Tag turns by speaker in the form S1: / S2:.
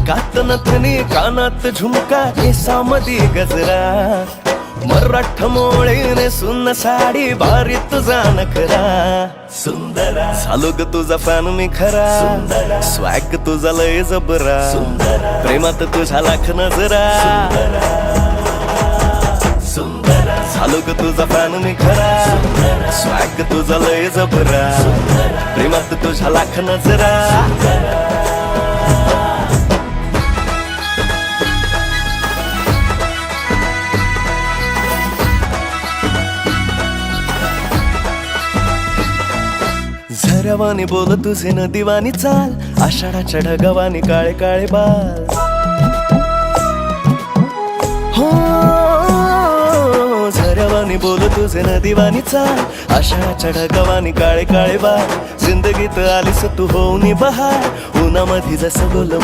S1: नाकात नथनी कानात झुमका केसामधी गजरा मराठ मोळीने सुन्न साडी भारी तुझा नखरा सुंदरा झालो ग तुझा फॅन मी खरा सुंदरा स्वॅग तुझा लय जबरा सुंदरा प्रेमात तुझ्या लाख नजरा सुंदरा झालो ग तुझा फॅन मी खरा स्वॅग तुझा लय जबरा प्रेमात तुझ्या लाख नजरा झऱ्यावानी बोल तुझे नदीवानी चाल आषाढाच्या ढगावानी काळे काळे बाल हो झऱ्यावानी बोल तुझे नदीवानी चाल आषाढाच्या ढगावानी काळे काळे बाल जिंदगीत आलीस तू होऊन बहार उन्हामध्ये जसं बोल